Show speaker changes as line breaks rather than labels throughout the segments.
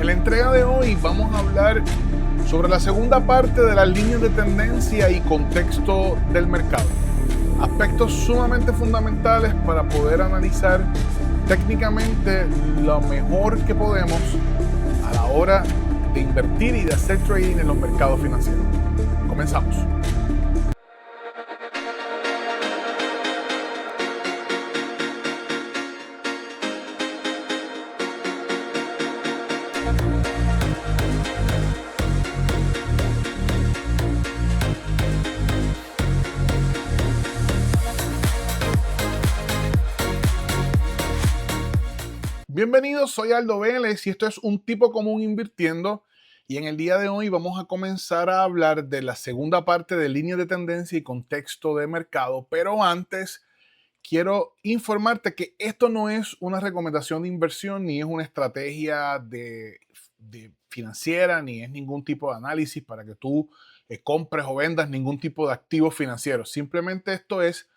la entrega de hoy vamos a hablar sobre la segunda parte de las líneas de tendencia y contexto del mercado. Aspectos sumamente fundamentales para poder analizar técnicamente lo mejor que podemos a la hora de invertir y de hacer trading en los mercados financieros. Comenzamos. Bienvenidos, soy Aldo Vélez y esto es Un Tipo Común Invirtiendo, y en el día de hoy vamos a comenzar a hablar de la segunda parte de líneas de tendencia y contexto de mercado, pero antes quiero informarte que esto no es una recomendación de inversión, ni es una estrategia de financiera, ni es ningún tipo de análisis para que tú compres o vendas ningún tipo de activos financieros. Simplemente esto es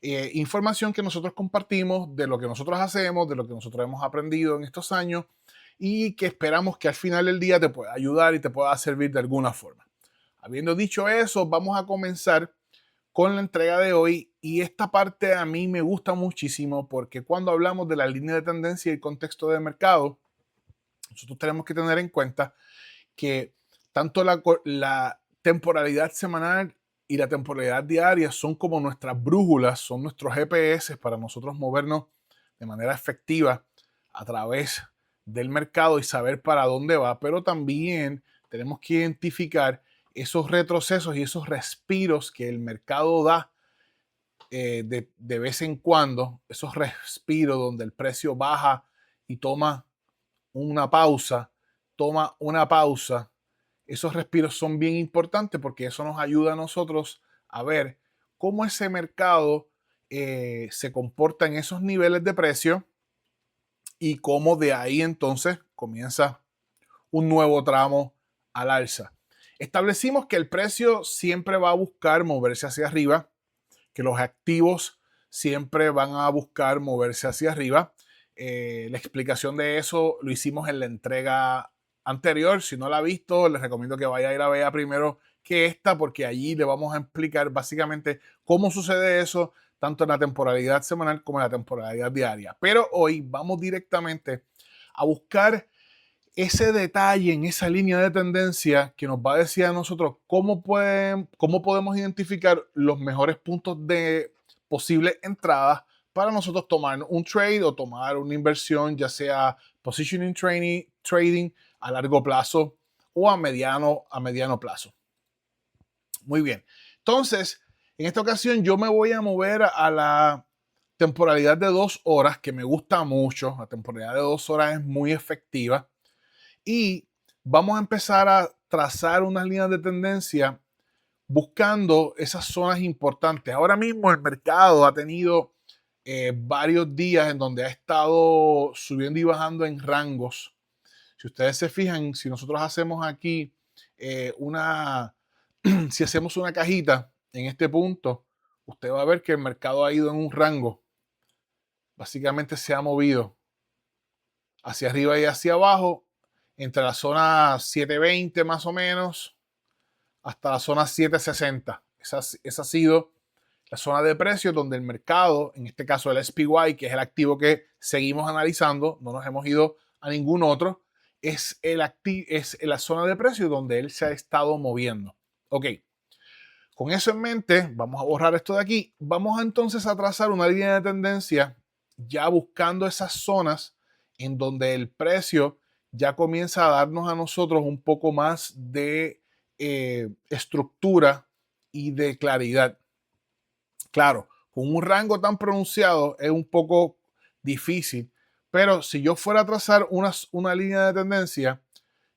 información que nosotros compartimos de lo que nosotros hacemos, de lo que nosotros hemos aprendido en estos años y que esperamos que al final del día te pueda ayudar y te pueda servir de alguna forma. Habiendo dicho eso, vamos a comenzar con la entrega de hoy, y esta parte a mí me gusta muchísimo porque cuando hablamos de la línea de tendencia y el contexto de mercado, nosotros tenemos que tener en cuenta que tanto la temporalidad semanal y la temporalidad diaria son como nuestras brújulas, son nuestros GPS para nosotros movernos de manera efectiva a través del mercado y saber para dónde va, pero también tenemos que identificar esos retrocesos y esos respiros que el mercado da de vez en cuando, esos respiros donde el precio baja y una pausa, toma una pausa. Esos respiros son bien importantes porque eso nos ayuda a nosotros a ver cómo ese mercado se comporta en esos niveles de precio y cómo de ahí entonces comienza un nuevo tramo al alza. Establecimos que el precio siempre va a buscar moverse hacia arriba, que los activos siempre van a buscar moverse hacia arriba. La explicación de eso lo hicimos en la entrega anterior. Si no la ha visto, les recomiendo que vaya a ir a ver primero que esta, porque allí le vamos a explicar básicamente cómo sucede eso, tanto en la temporalidad semanal como en la temporalidad diaria. Pero hoy vamos directamente a buscar ese detalle en esa línea de tendencia que nos va a decir a nosotros cómo podemos identificar los mejores puntos de posibles entradas para nosotros tomar un trade o tomar una inversión, ya sea positioning trading a largo plazo o a mediano plazo. Muy bien. Entonces, en esta ocasión yo me voy a mover a la temporalidad de 2 horas, que me gusta mucho. La temporalidad de 2 horas es muy efectiva. Y vamos a empezar a trazar unas líneas de tendencia buscando esas zonas importantes. Ahora mismo el mercado ha tenido varios días en donde ha estado subiendo y bajando en rangos. Si ustedes se fijan, si nosotros hacemos aquí si hacemos una cajita en este punto, usted va a ver que el mercado ha ido en un rango. Básicamente se ha movido hacia arriba y hacia abajo, entre la zona 720 más o menos hasta la zona 760. Esa ha sido la zona de precios donde el mercado, en este caso el SPY, que es el activo que seguimos analizando, no nos hemos ido a ningún otro, es la zona de precios donde él se ha estado moviendo. Ok, con eso en mente, vamos a borrar esto de aquí. Vamos entonces a trazar una línea de tendencia ya buscando esas zonas en donde el precio ya comienza a darnos a nosotros un poco más de estructura y de claridad. Claro, con un rango tan pronunciado es un poco difícil, pero si yo fuera a trazar una línea de tendencia,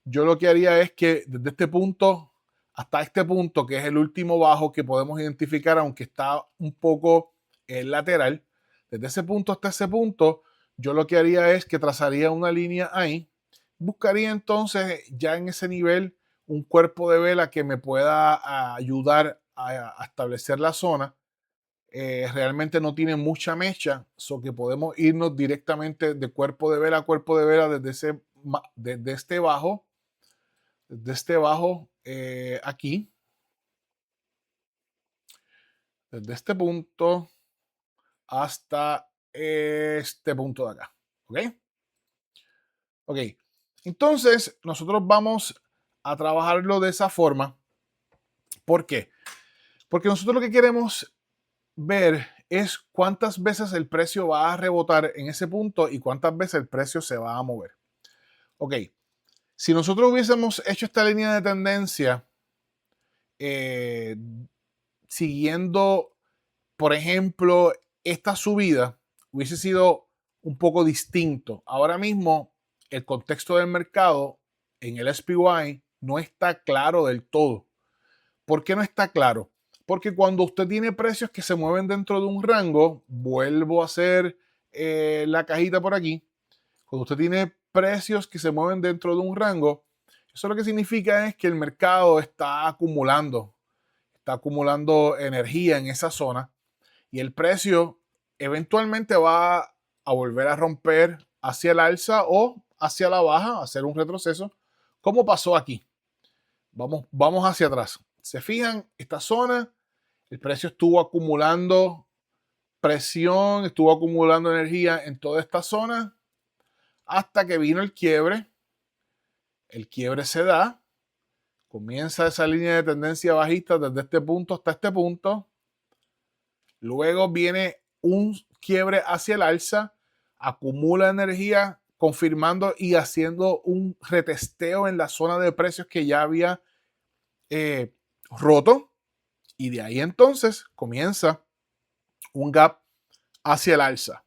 yo lo que haría es que desde este punto hasta este punto, que es el último bajo que podemos identificar, aunque está un poco lateral, desde ese punto hasta ese punto, yo lo que haría es que trazaría una línea ahí. Buscaría entonces ya en ese nivel un cuerpo de vela que me pueda ayudar a establecer la zona. Realmente no tiene mucha mecha, so que podemos irnos directamente de cuerpo de vela a cuerpo de vela desde ese desde este bajo aquí, desde este punto hasta este punto de acá. ¿Ok? Ok. Entonces, nosotros vamos a trabajarlo de esa forma. ¿Por qué? Porque nosotros lo que queremos ver es cuántas veces el precio va a rebotar en ese punto y cuántas veces el precio se va a mover. Ok, si nosotros hubiésemos hecho esta línea de tendencia eh, siguiendo, por ejemplo, esta subida, hubiese sido un poco distinto. Ahora mismo, el contexto del mercado en el SPY no está claro del todo. ¿Por qué no está claro? Porque cuando usted tiene precios que se mueven dentro de un rango, vuelvo a hacer la cajita por aquí, cuando usted tiene precios que se mueven dentro de un rango, eso lo que significa es que el mercado está acumulando energía en esa zona y el precio eventualmente va a volver a romper hacia el alza o hacia la baja, hacer un retroceso, como pasó aquí. Vamos hacia atrás. Se fijan, esta zona, el precio estuvo acumulando presión, estuvo acumulando energía en toda esta zona hasta que vino el quiebre. El quiebre se da, comienza esa línea de tendencia bajista desde este punto hasta este punto. Luego viene un quiebre hacia el alza, acumula energía, confirmando y haciendo un retesteo en la zona de precios que ya había roto. Y de ahí entonces comienza un gap hacia el alza.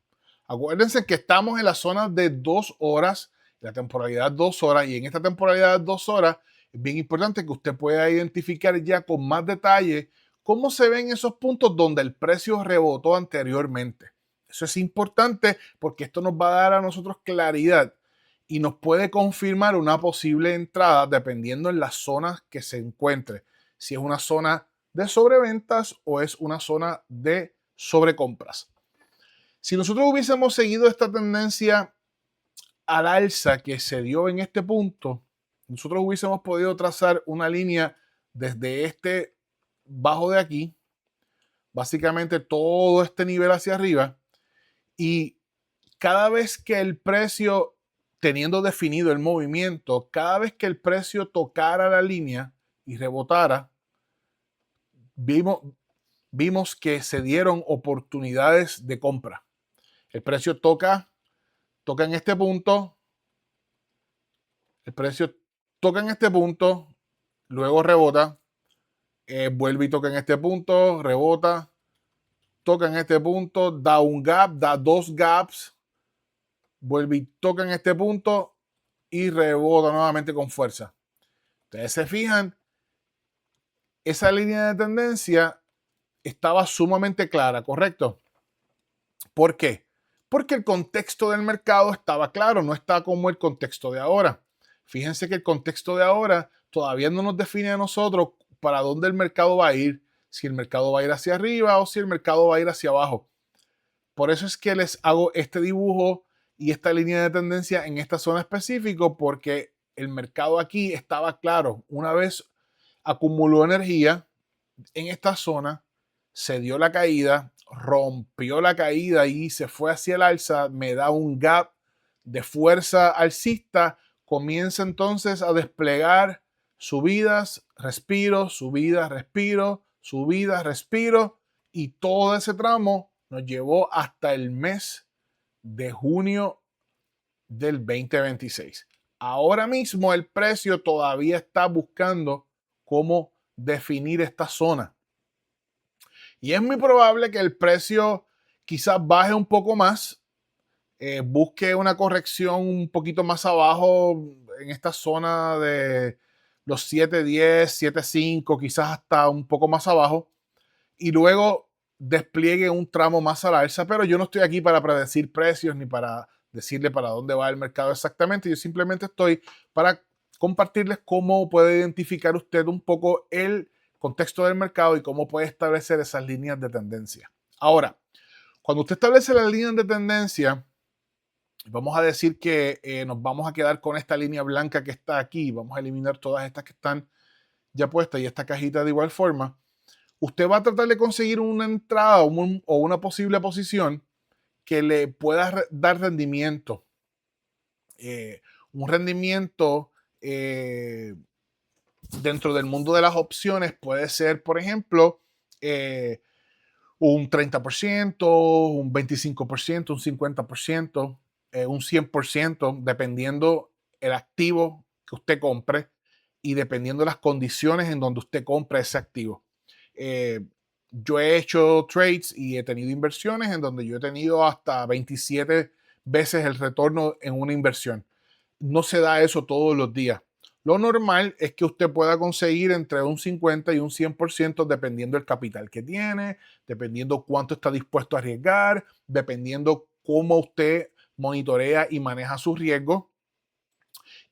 Acuérdense que estamos en la zona de 2 horas, la temporalidad 2 horas, y en esta temporalidad 2 horas es bien importante que usted pueda identificar ya con más detalle cómo se ven esos puntos donde el precio rebotó anteriormente. Eso es importante porque esto nos va a dar a nosotros claridad y nos puede confirmar una posible entrada dependiendo en las zonas que se encuentre. Si es una zona de sobreventas o es una zona de sobrecompras. Si nosotros hubiésemos seguido esta tendencia al alza que se dio en este punto, nosotros hubiésemos podido trazar una línea desde este bajo de aquí, básicamente todo este nivel hacia arriba, y cada vez que el precio, teniendo definido el movimiento, cada vez que el precio tocara la línea y rebotara, vimos que se dieron oportunidades de compra. El precio toca en este punto, el precio toca en este punto, luego rebota, vuelve y toca en este punto, rebota, toca en este punto, da un gap, da dos gaps, vuelve y toca en este punto y rebota nuevamente con fuerza. Ustedes se fijan, esa línea de tendencia estaba sumamente clara, ¿correcto? ¿Por qué? Porque el contexto del mercado estaba claro, no está como el contexto de ahora. Fíjense que el contexto de ahora todavía no nos define a nosotros para dónde el mercado va a ir, si el mercado va a ir hacia arriba o si el mercado va a ir hacia abajo. Por eso es que les hago este dibujo y esta línea de tendencia en esta zona específica, porque el mercado aquí estaba claro. Una vez acumuló energía en esta zona, se dio la caída, rompió la caída y se fue hacia el alza, me da un gap de fuerza alcista, comienza entonces a desplegar subidas, respiro, subidas, respiro, subidas, respiro, y todo ese tramo nos llevó hasta el mes de junio del 2026. Ahora mismo el precio todavía está buscando cómo definir esta zona. Y es muy probable que el precio quizás baje un poco más, busque una corrección un poquito más abajo en esta zona de los 7.10, 7.5, quizás hasta un poco más abajo, y luego despliegue un tramo más al alza, pero yo no estoy aquí para predecir precios ni para decirle para dónde va el mercado exactamente, yo simplemente estoy para compartirles cómo puede identificar usted un poco el contexto del mercado y cómo puede establecer esas líneas de tendencia. Ahora, cuando usted establece las líneas de tendencia, Vamos a decir que nos vamos a quedar con esta línea blanca que está aquí. Vamos a eliminar todas estas que están ya puestas y esta cajita de igual forma. Usted va a tratar de conseguir una entrada o una posible posición que le pueda dar rendimiento. Un rendimiento dentro del mundo de las opciones puede ser, por ejemplo, un 30%, un 25%, un 50%, un 100%, dependiendo el activo que usted compre y dependiendo las condiciones en donde usted compra ese activo. Yo he hecho trades y he tenido inversiones en donde yo he tenido hasta 27 veces el retorno en una inversión. No se da eso todos los días. Lo normal es que usted pueda conseguir entre un 50 y un 100% dependiendo del capital que tiene, dependiendo cuánto está dispuesto a arriesgar, dependiendo cómo usted monitorea y maneja sus riesgos.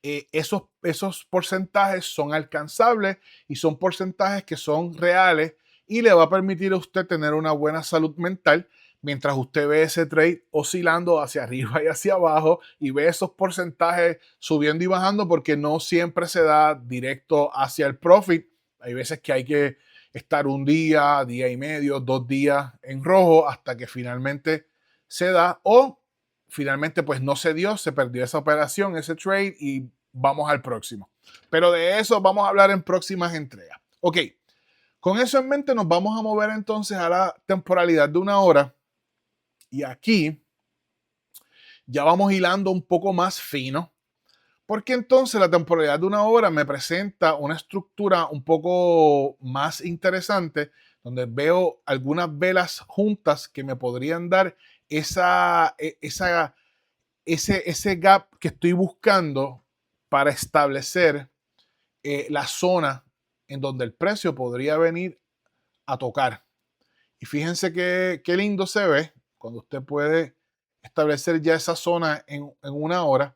Esos porcentajes son alcanzables y son porcentajes que son reales y le va a permitir a usted tener una buena salud mental mientras usted ve ese trade oscilando hacia arriba y hacia abajo y ve esos porcentajes subiendo y bajando porque no siempre se da directo hacia el profit. Hay veces que hay que estar un día, día y medio, 2 días en rojo hasta que finalmente se da o finalmente pues no se dio, se perdió esa operación, ese trade y vamos al próximo. Pero de eso vamos a hablar en próximas entregas. Ok, con eso en mente nos vamos a mover entonces a la temporalidad de una hora y aquí ya vamos hilando un poco más fino porque entonces la temporalidad de una hora me presenta una estructura un poco más interesante donde veo algunas velas juntas que me podrían dar ese gap que estoy buscando para establecer la zona en donde el precio podría venir a tocar. Y fíjense qué lindo se ve cuando usted puede establecer ya esa zona en una hora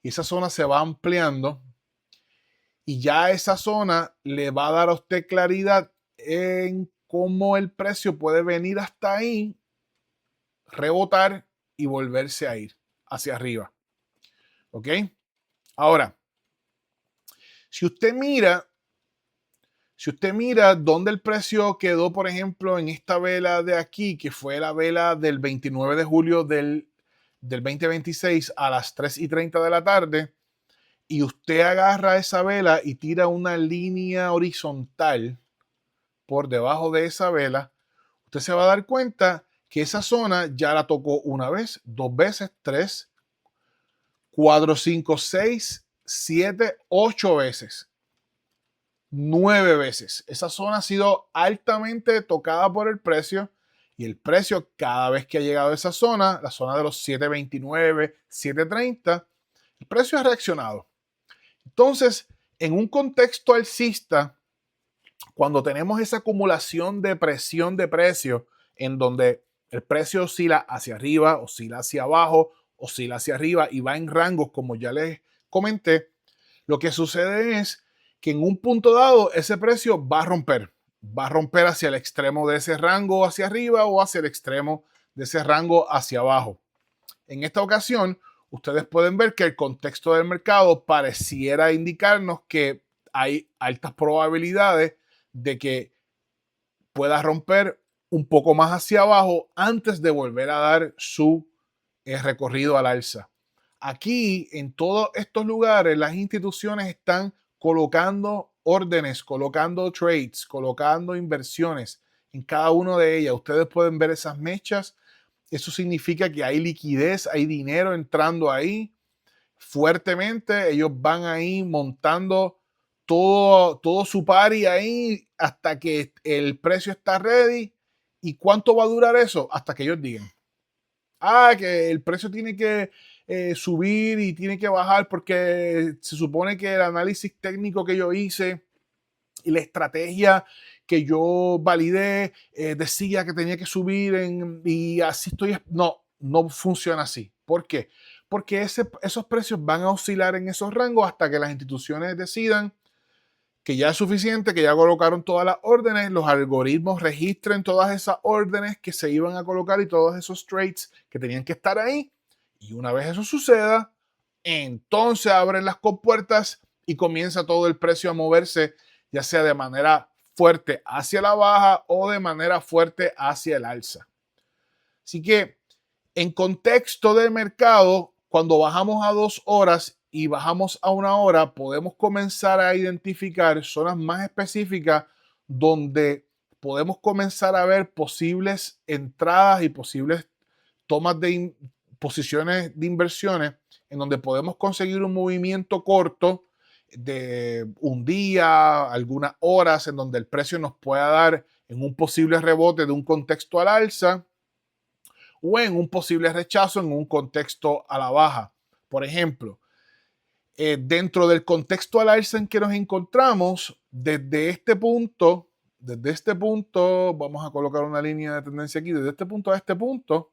y esa zona se va ampliando y ya esa zona le va a dar a usted claridad en cómo el precio puede venir hasta ahí, rebotar y volverse a ir hacia arriba. ¿Ok? Ahora, si usted mira dónde el precio quedó, por ejemplo, en esta vela de aquí, que fue la vela del 29 de julio del 2026 a las 3:30 de la tarde, y usted agarra esa vela y tira una línea horizontal por debajo de esa vela, usted se va a dar cuenta que esa zona ya la tocó una vez, 2 veces, 3, 4, 5, 6, 7, 8 veces. 9 veces. Esa zona ha sido altamente tocada por el precio y el precio cada vez que ha llegado a esa zona, la zona de los 7.29, 7.30, el precio ha reaccionado. Entonces, en un contexto alcista, cuando tenemos esa acumulación de presión de precio en donde el precio oscila hacia arriba, oscila hacia abajo, oscila hacia arriba y va en rangos como ya les comenté, lo que sucede es que en un punto dado ese precio va a romper hacia el extremo de ese rango hacia arriba o hacia el extremo de ese rango hacia abajo. En esta ocasión, ustedes pueden ver que el contexto del mercado pareciera indicarnos que hay altas probabilidades de que pueda romper un poco más hacia abajo antes de volver a dar su recorrido al alza. Aquí, en todos estos lugares, las instituciones están colocando órdenes, colocando trades, colocando inversiones en cada una de ellas. Ustedes pueden ver esas mechas. Eso significa que hay liquidez, hay dinero entrando ahí fuertemente. Ellos van ahí montando todo su party ahí hasta que el precio está ready. ¿Y cuánto va a durar eso? Hasta que ellos digan, que el precio tiene que subir y tiene que bajar porque se supone que el análisis técnico que yo hice y la estrategia que yo validé decía que tenía que subir y así estoy. No, no funciona así. ¿Por qué? Porque esos precios van a oscilar en esos rangos hasta que las instituciones decidan que ya es suficiente, que ya colocaron todas las órdenes, los algoritmos registren todas esas órdenes que se iban a colocar y todos esos trades que tenían que estar ahí Y una vez eso suceda, entonces abren las compuertas y comienza todo el precio a moverse, ya sea de manera fuerte hacia la baja o de manera fuerte hacia el alza. Así que en contexto de mercado, cuando bajamos a 2 horas y bajamos a 1 hora, podemos comenzar a identificar zonas más específicas donde podemos comenzar a ver posibles entradas y posibles tomas de posiciones de inversiones en donde podemos conseguir un movimiento corto de un día, algunas horas, en donde el precio nos pueda dar en un posible rebote de un contexto al alza o en un posible rechazo en un contexto a la baja. Por ejemplo, dentro del contexto al alza en que nos encontramos, desde este punto, vamos a colocar una línea de tendencia aquí, desde este punto a este punto,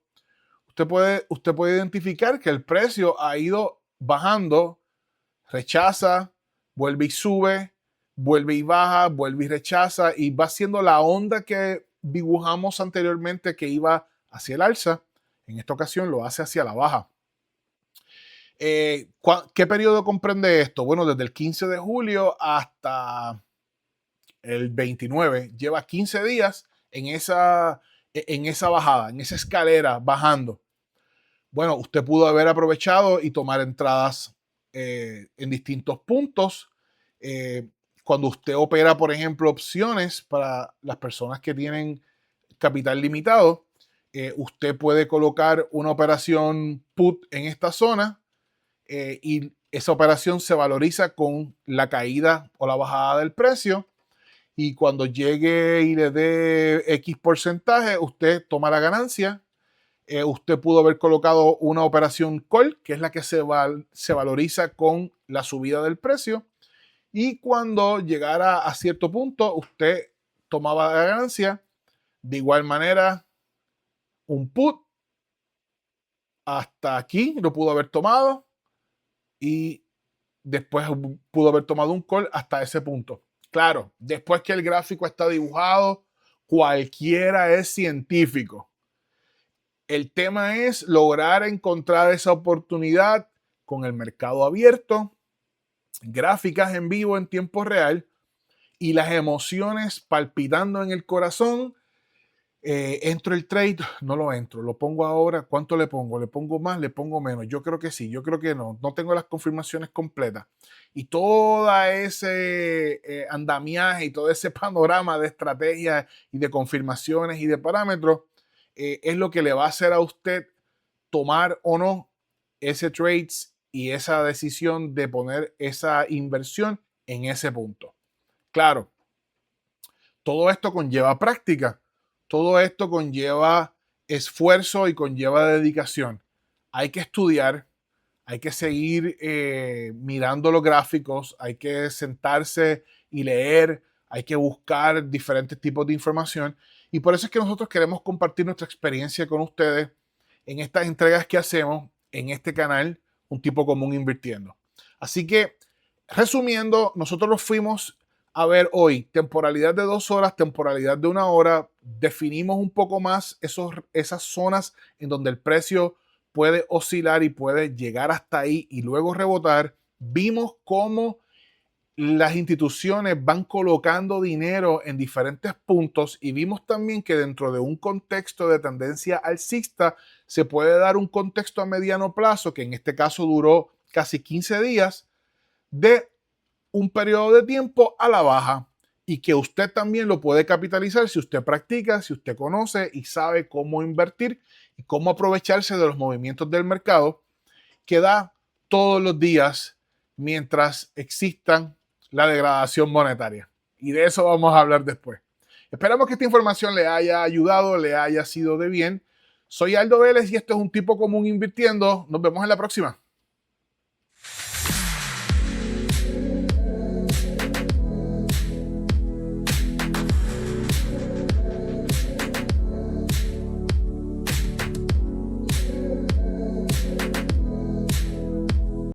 usted puede identificar que el precio ha ido bajando, rechaza, vuelve y sube, vuelve y baja, vuelve y rechaza, y va siendo la onda que dibujamos anteriormente que iba hacia el alza. En esta ocasión lo hace hacia la baja. ¿Qué periodo comprende esto? Bueno, desde el 15 de julio hasta el 29. Lleva 15 días en esa bajada, en esa escalera bajando. Bueno, usted pudo haber aprovechado y tomar entradas en distintos puntos. Cuando usted opera, por ejemplo, opciones para las personas que tienen capital limitado, usted puede colocar una operación put en esta zona y esa operación se valoriza con la caída o la bajada del precio. Y cuando llegue y le dé X porcentaje, usted toma la ganancia. Usted pudo haber colocado una operación call, que es la que se valoriza con la subida del precio. Y cuando llegara a cierto punto, usted tomaba la ganancia. De igual manera, un put hasta aquí lo pudo haber tomado y después pudo haber tomado un call hasta ese punto. Claro, después que el gráfico está dibujado, cualquiera es científico. El tema es lograr encontrar esa oportunidad con el mercado abierto, gráficas en vivo en tiempo real y las emociones palpitando en el corazón. ¿Entro el trade? No lo entro. ¿Lo pongo ahora? ¿Cuánto le pongo? ¿Le pongo más? ¿Le pongo menos? Yo creo que sí, yo creo que no. No tengo las confirmaciones completas. Y todo ese andamiaje y todo ese panorama de estrategias y de confirmaciones y de parámetros es lo que le va a hacer a usted tomar o no ese trades y esa decisión de poner esa inversión en ese punto. Claro, todo esto conlleva práctica. Todo esto conlleva esfuerzo y conlleva dedicación. Hay que estudiar, hay que seguir mirando los gráficos, hay que sentarse y leer, hay que buscar diferentes tipos de información. Y por eso es que nosotros queremos compartir nuestra experiencia con ustedes en estas entregas que hacemos en este canal, Un Tipo Común Invirtiendo. Así que, resumiendo, nosotros nos fuimos a ver hoy temporalidad de 2 horas, temporalidad de 1 hora. Definimos un poco más esas zonas en donde el precio puede oscilar y puede llegar hasta ahí y luego rebotar. Vimos cómo las instituciones van colocando dinero en diferentes puntos y vimos también que dentro de un contexto de tendencia alcista se puede dar un contexto a mediano plazo, que en este caso duró casi 15 días, de un periodo de tiempo a la baja y que usted también lo puede capitalizar si usted practica, si usted conoce y sabe cómo invertir y cómo aprovecharse de los movimientos del mercado que da todos los días mientras existan la degradación monetaria. Y de eso vamos a hablar después. Esperamos que esta información le haya ayudado, le haya sido de bien. Soy Aldo Vélez y esto es Un Tipo Común Invirtiendo. Nos vemos en la próxima.